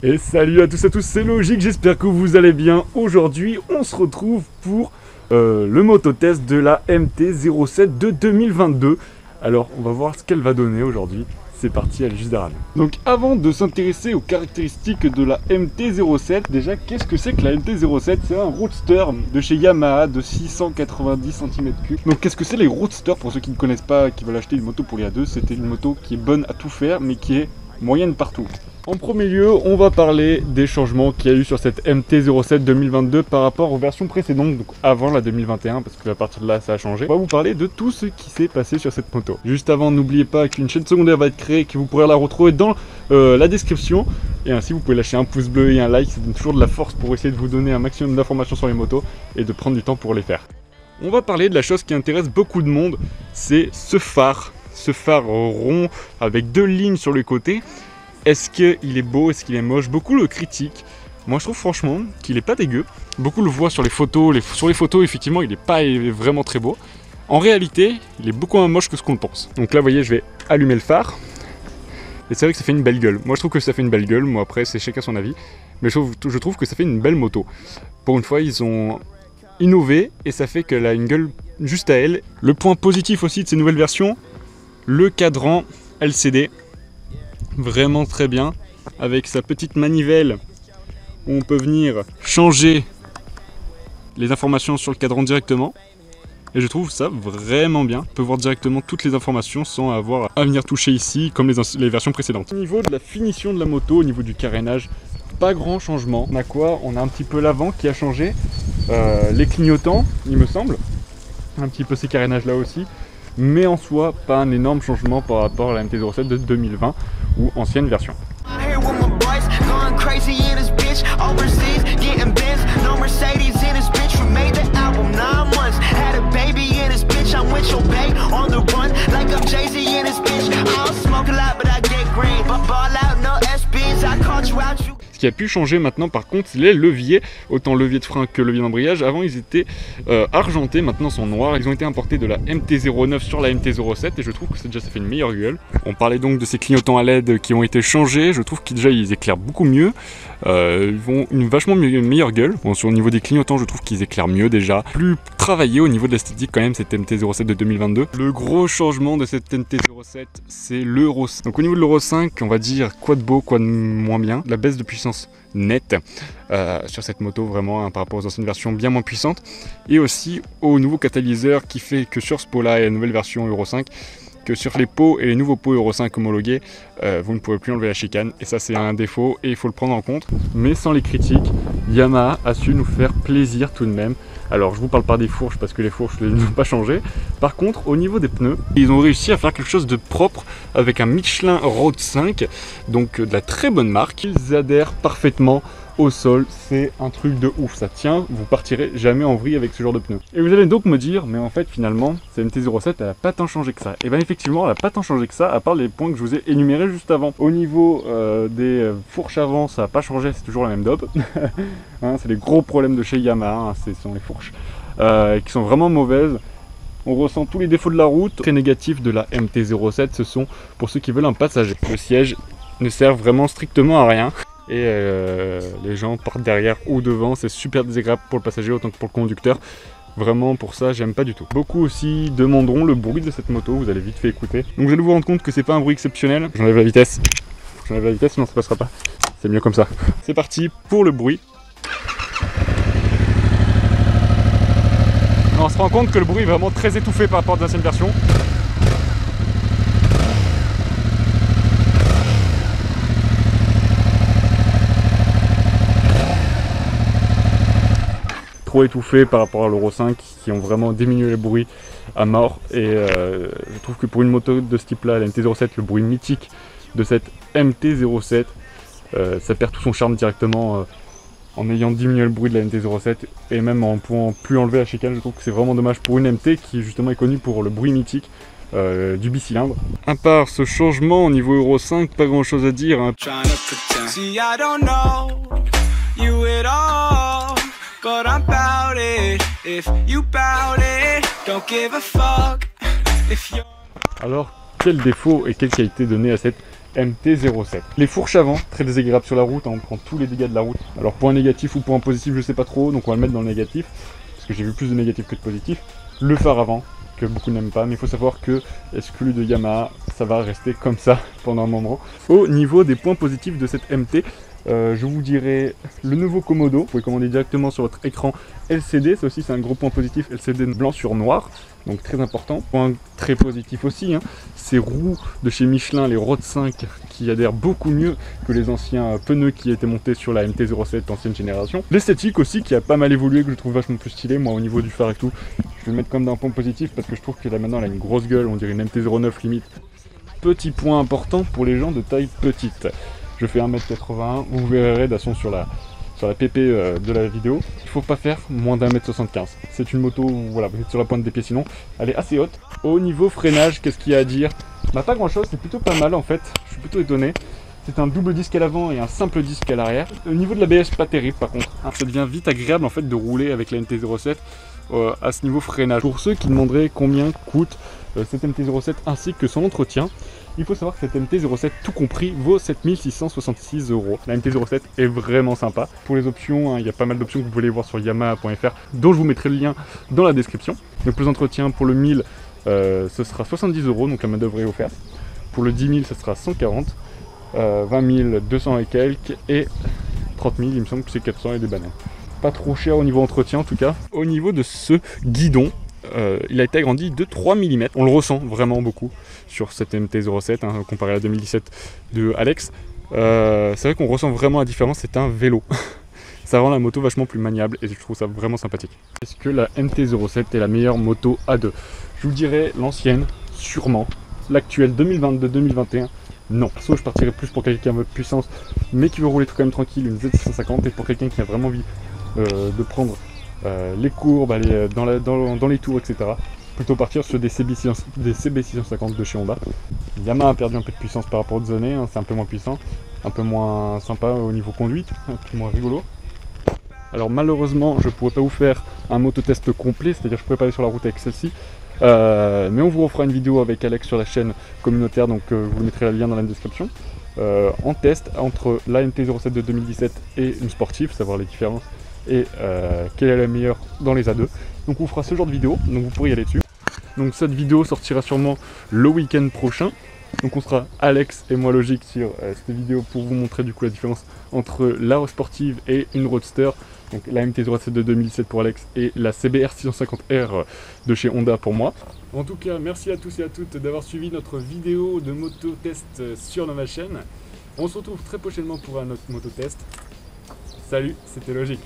Et salut à tous, c'est Logique, j'espère que vous allez bien. Aujourd'hui, on se retrouve pour le mototest de la MT-07 de 2022. Alors, on va voir ce qu'elle va donner aujourd'hui. C'est parti, elle est juste derrière nous. Donc, avant de s'intéresser aux caractéristiques de la MT-07, déjà, qu'est-ce que c'est que la MT-07? C'est un roadster de chez Yamaha de 690 cm3. Donc, qu'est-ce que c'est les roadsters? Pour ceux qui ne connaissent pas, qui veulent acheter une moto pour l'IA2, c'était une moto qui est bonne à tout faire, mais qui est moyenne partout. En premier lieu, on va parler des changements qu'il y a eu sur cette MT-07 2022 par rapport aux versions précédentes, donc avant la 2021, parce que à partir de là, ça a changé. On va vous parler de tout ce qui s'est passé sur cette moto. Juste avant, n'oubliez pas qu'une chaîne secondaire va être créée, que vous pourrez la retrouver dans la description. Et ainsi, vous pouvez lâcher un pouce bleu et un like, ça donne toujours de la force pour essayer de vous donner un maximum d'informations sur les motos et de prendre du temps pour les faire. On va parler de la chose qui intéresse beaucoup de monde, c'est ce phare rond avec deux lignes sur les côtés. Est-ce qu'il est beau, est-ce qu'il est moche? Beaucoup le critiquent. Moi je trouve franchement qu'il est pas dégueu. Beaucoup le voient sur les photos. Sur les photos effectivement il est pas vraiment très beau. En réalité il est beaucoup moins moche que ce qu'on pense. Donc là vous voyez je vais allumer le phare. Et c'est vrai que ça fait une belle gueule. Moi je trouve que ça fait une belle gueule. Moi après c'est chacun son avis. Mais je trouve que ça fait une belle moto. Pour une fois ils ont innové et ça fait qu'elle a une gueule juste à elle. Le point positif aussi de ces nouvelles versions, le cadran LCD. Vraiment très bien, avec sa petite manivelle où on peut venir changer les informations sur le cadran directement. Et je trouve ça vraiment bien. On peut voir directement toutes les informations sans avoir à venir toucher ici comme les versions précédentes. Au niveau de la finition de la moto, au niveau du carénage, pas grand changement. On a quoi? On a un petit peu l'avant qui a changé, les clignotants il me semble, un petit peu ces carénages là aussi. Mais en soi, pas un énorme changement par rapport à la MT-07 de 2020 ou ancienne version. Ce qui a pu changer maintenant par contre, c'est les leviers, autant levier de frein que levier d'embrayage. Avant ils étaient argentés, maintenant sont noirs. Ils ont été importés de la MT-09 sur la MT-07 et je trouve que ça fait une meilleure gueule. On parlait donc de ces clignotants à LED qui ont été changés. Je trouve qu'ils déjà ils éclairent beaucoup mieux. Ils vont une meilleure gueule. Bon, au niveau des clignotants, je trouve qu'ils éclairent mieux déjà. Plus travaillé au niveau de l'esthétique quand même, cette MT-07 de 2022. Le gros changement de cette MT-07, c'est l'Euro 5. Donc au niveau de l'Euro 5, on va dire quoi de beau, quoi de moins bien. La baisse de puissance nette sur cette moto vraiment par rapport aux anciennes versions bien moins puissantes. Et aussi au nouveau catalyseur qui fait que sur ce pot-là et la nouvelle version Euro 5, que sur les pots et les nouveaux pots Euro 5 homologués, vous ne pouvez plus enlever la chicane et ça c'est un défaut et il faut le prendre en compte. Mais sans les critiques, Yamaha a su nous faire plaisir tout de même. Alors je vous parle pas des fourches parce que les fourches ne n'ont pas changé. Par contre au niveau des pneus, ils ont réussi à faire quelque chose de propre avec un Michelin Road 5, donc de la très bonne marque. Ils adhèrent parfaitement au sol, c'est un truc de ouf, ça tient, vous partirez jamais en vrille avec ce genre de pneus. Et vous allez donc me dire, mais en fait finalement, cette MT-07 elle a pas tant changé que ça. Et bien effectivement, elle a pas tant changé que ça, à part les points que je vous ai énumérés juste avant. Au niveau des fourches avant, ça n'a pas changé, c'est toujours la même dope. Hein, c'est les gros problèmes de chez Yamaha, hein, ce sont les fourches qui sont vraiment mauvaises. On ressent tous les défauts de la route. Très négatif de la MT-07, ce sont pour ceux qui veulent un passager. Le siège ne sert vraiment strictement à rien. Et les gens partent derrière ou devant, c'est super désagréable pour le passager autant que pour le conducteur. Vraiment pour ça j'aime pas du tout. Beaucoup aussi demanderont le bruit de cette moto, vous allez vite fait écouter. Donc vous allez vous rendre compte que c'est pas un bruit exceptionnel. J'enlève la vitesse. J'enlève la vitesse sinon ça passera pas. C'est mieux comme ça. C'est parti pour le bruit. On se rend compte que le bruit est vraiment très étouffé par rapport à l'ancienne version. Trop étouffé par rapport à l'Euro 5 qui ont vraiment diminué le bruit à mort et je trouve que pour une moto de ce type là, la MT-07, le bruit mythique de cette MT-07, ça perd tout son charme directement en ayant diminué le bruit de la MT-07 et même en pouvant plus enlever la chicane. Je trouve que c'est vraiment dommage pour une MT qui justement est connue pour le bruit mythique du bicylindre. À part ce changement au niveau Euro 5, pas grand chose à dire, hein. Alors, quel défaut et quelle qualité donner à cette MT-07. Les fourches avant, très désagréables sur la route, hein, on prend tous les dégâts de la route. Alors point négatif ou point positif, je sais pas trop, donc on va le mettre dans le négatif, parce que j'ai vu plus de négatifs que de positifs. Le phare avant, que beaucoup n'aiment pas, mais il faut savoir que exclu de Yamaha, ça va rester comme ça pendant un moment. Au niveau des points positifs de cette MT, je vous dirais le nouveau Komodo, vous pouvez commander directement sur votre écran LCD, ça aussi c'est un gros point positif, LCD blanc sur noir, donc très important. Point très positif aussi, hein, ces roues de chez Michelin, les Road 5, qui adhèrent beaucoup mieux que les anciens pneus qui étaient montés sur la MT-07 ancienne génération. L'esthétique aussi qui a pas mal évolué, que je trouve vachement plus stylé, moi au niveau du phare et tout, je vais le mettre comme d'un point positif parce que je trouve que là maintenant elle a une grosse gueule, on dirait une MT-09 limite. Petit point important pour les gens de taille petite. Je fais 1m81, vous verrez de toute façon sur la PP de la vidéo. Il ne faut pas faire moins d'1m75. C'est une moto où voilà, vous êtes sur la pointe des pieds sinon. Elle est assez haute. Au niveau freinage, qu'est-ce qu'il y a à dire? Bah pas grand chose, c'est plutôt pas mal en fait. Je suis plutôt étonné. C'est un double disque à l'avant et un simple disque à l'arrière. Au niveau de l'ABS, pas terrible par contre. Ça devient vite agréable en fait de rouler avec la MT-07 à ce niveau freinage. Pour ceux qui demanderaient combien coûte cette MT-07 ainsi que son entretien, il faut savoir que cette MT-07 tout compris vaut 7666 €. La MT-07 est vraiment sympa. Pour les options, hein, il y a pas mal d'options que vous pouvez voir sur yamaha.fr dont je vous mettrai le lien dans la description. Donc pour les entretiens, pour le 1000, ce sera 70 €, donc la main d'œuvre est offerte. Pour le 10 000, ce sera 140, 20 000, 200 et quelques, et 30 000, il me semble que c'est 400 et des bananes. Pas trop cher au niveau entretien en tout cas. Au niveau de ce guidon, il a été agrandi de 3 mm. On le ressent vraiment beaucoup sur cette MT-07 hein, comparé à la 2017 de Alex. C'est vrai qu'on ressent vraiment la différence, c'est un vélo. Ça rend la moto vachement plus maniable et je trouve ça vraiment sympathique. Est-ce que la MT-07 est la meilleure moto A2? Je vous dirais l'ancienne, sûrement. L'actuelle 2022-2021, non. Sauf je partirais plus pour quelqu'un qui a votre puissance mais qui veut rouler quand même tranquille, une Z650, et pour quelqu'un qui a vraiment envie de prendre les courbes, aller dans les tours, etc. Plutôt partir sur des CB650 de chez Honda. Yamaha a perdu un peu de puissance par rapport aux années, hein, c'est un peu moins puissant, un peu moins sympa au niveau conduite, un peu moins rigolo. Alors malheureusement, je ne pourrais pas vous faire un mototest complet, c'est-à-dire je ne pourrais pas aller sur la route avec celle-ci. Mais on vous refera une vidéo avec Alex sur la chaîne communautaire, donc je vous mettrai le lien dans la description. En test entre la MT-07 de 2017 et une sportive, savoir les différences et quelle est la meilleure dans les A2. Donc on fera ce genre de vidéo, donc vous pourrez y aller dessus. Donc cette vidéo sortira sûrement le week-end prochain. Donc on sera Alex et moi logique sur cette vidéo pour vous montrer du coup la différence entre la sportive et une roadster. Donc la MT-07 de 2007 pour Alex et la CBR 650R de chez Honda pour moi. En tout cas, merci à tous et à toutes d'avoir suivi notre vidéo de moto test sur ma chaîne. On se retrouve très prochainement pour un autre moto test. Salut, c'était Logique.